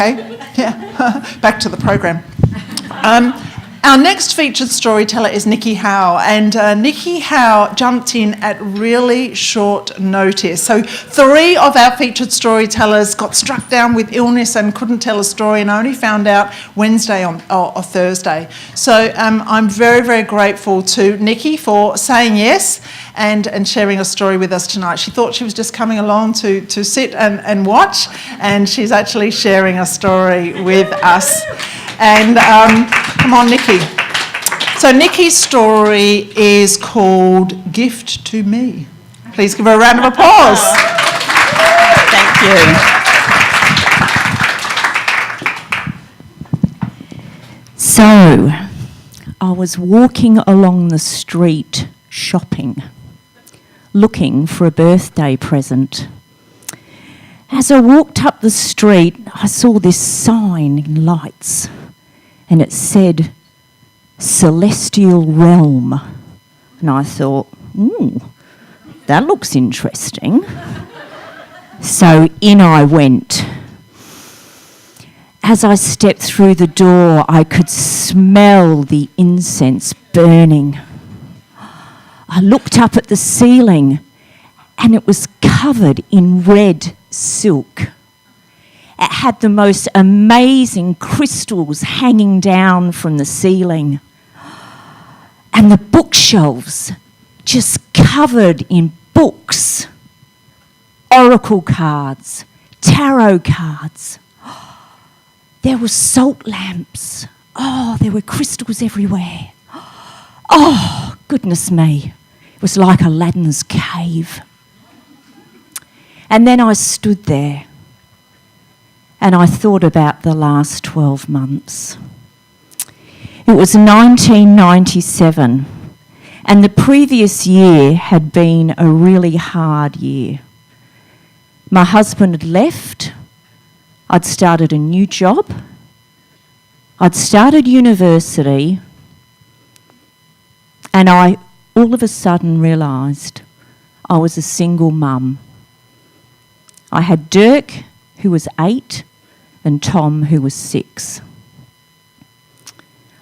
Okay, yeah. Back to the program. Our next featured storyteller is Nicky Howe, and Nicky Howe jumped in at really short notice. So 3 of our featured storytellers got struck down with illness and couldn't tell a story, and I only found out Wednesday or Thursday. So I'm very, very grateful to Nicky for saying yes and sharing a story with us tonight. She thought she was just coming along to sit and watch, and she's actually sharing a story with us. And come on, Nicky. So Nicky's story is called Gift to Me. Please give her a round of applause. Thank you. So, I was walking along the street shopping, looking for a birthday present. As I walked up the street, I saw this sign in lights, and it said, Celestial Realm. And I thought, that looks interesting. So in I went. As I stepped through the door, I could smell the incense burning. I looked up at the ceiling, and it was covered in red silk. It had the most amazing crystals hanging down from the ceiling. And the bookshelves just covered in books, oracle cards, tarot cards. There were salt lamps. Oh, there were crystals everywhere. Oh, goodness me. It was like Aladdin's cave. And then I stood there and I thought about the last 12 months. It was 1997, and the previous year had been a really hard year. My husband had left. I'd started a new job. I'd started university, and I all of a sudden realised I was a single mum. I had Dirk, who was 8, and Tom, who was 6.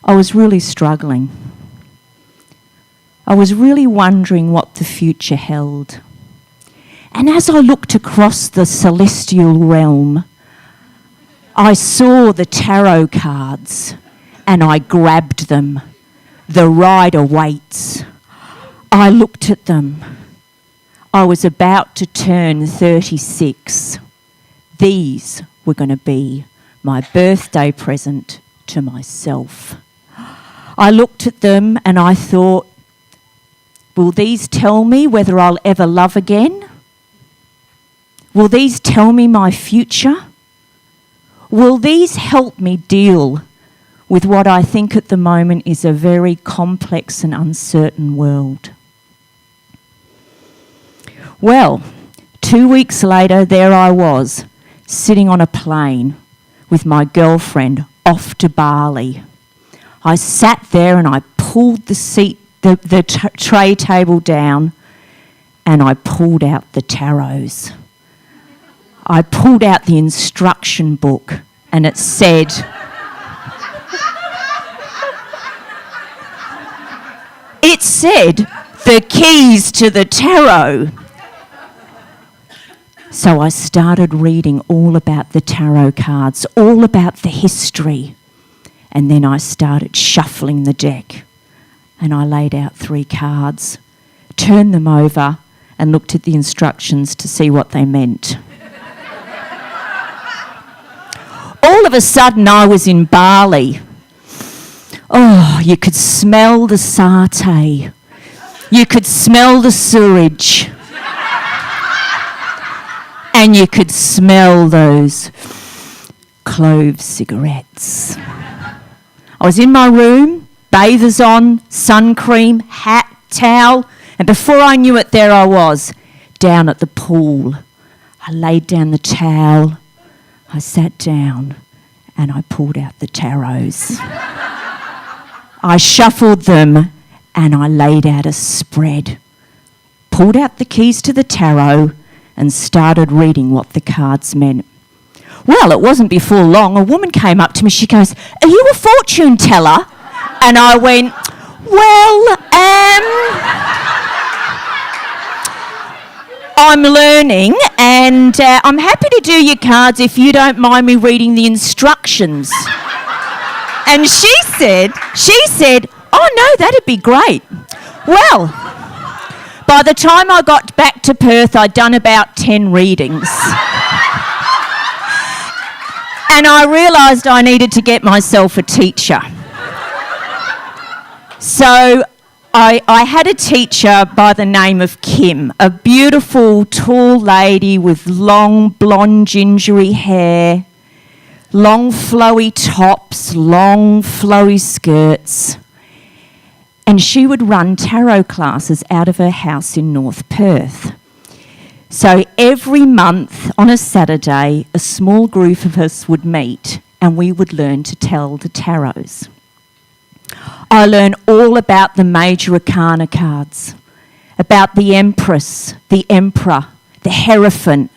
I was really struggling. I was really wondering what the future held. And as I looked across the celestial realm, I saw the tarot cards and I grabbed them. The rider waits. I looked at them. I was about to turn 36. These were going to be my birthday present to myself. I looked at them and I thought, will these tell me whether I'll ever love again? Will these tell me my future? Will these help me deal with what I think at the moment is a very complex and uncertain world? Well, 2 weeks later, there I was, sitting on a plane with my girlfriend off to Bali. I sat there and I pulled the tray table down and I pulled out the tarots. I pulled out the instruction book and it said, the keys to the tarot. So I started reading all about the tarot cards, all about the history. And then I started shuffling the deck and I laid out 3 cards, turned them over and looked at the instructions to see what they meant. All of a sudden I was in Bali. Oh, you could smell the satay. You could smell the sewage. And you could smell those clove cigarettes. I was in my room, bathers on, sun cream, hat, towel, and before I knew it, there I was, down at the pool. I laid down the towel, I sat down, and I pulled out the tarots. I shuffled them, and I laid out a spread, pulled out the keys to the tarot, and started reading what the cards meant. Well, it wasn't before long. A woman came up to me. She goes, "Are you a fortune teller?" And I went, "Well, I'm learning, and I'm happy to do your cards if you don't mind me reading the instructions." And she said, "Oh no, that'd be great." Well, by the time I got back to Perth, I'd done about 10 readings. And I realised I needed to get myself a teacher. So I had a teacher by the name of Kim, a beautiful, tall lady with long, blonde, gingery hair, long, flowy tops, long, flowy skirts. And she would run tarot classes out of her house in North Perth. So every month on a Saturday, a small group of us would meet and we would learn to tell the tarots. I learned all about the major arcana cards, about the Empress, the Emperor, the Hierophant,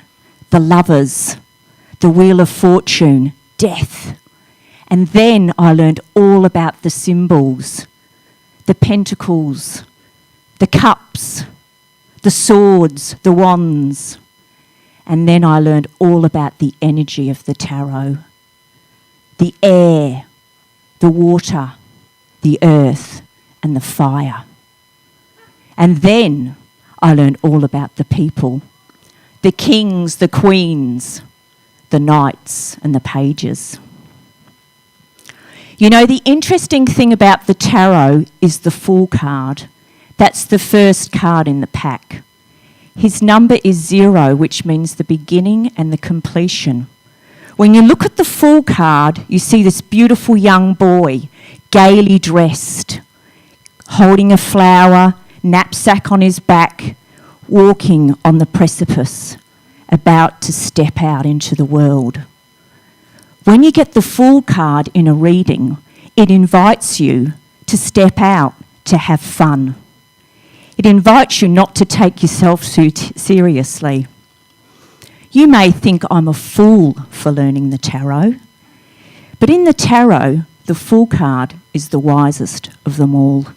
the Lovers, the Wheel of Fortune, Death. And then I learned all about the symbols, the pentacles, the cups, the swords, the wands. And then I learned all about the energy of the tarot, the air, the water, the earth, and the fire. And then I learned all about the people, the kings, the queens, the knights, and the pages. You know, the interesting thing about the tarot is the Fool card. That's the first card in the pack. His number is 0, which means the beginning and the completion. When you look at the Fool card, you see this beautiful young boy, gaily dressed, holding a flower, knapsack on his back, walking on the precipice, about to step out into the world. When you get the Fool card in a reading, it invites you to step out, to have fun. It invites you not to take yourself too seriously. You may think I'm a fool for learning the tarot, but in the tarot, the Fool card is the wisest of them all.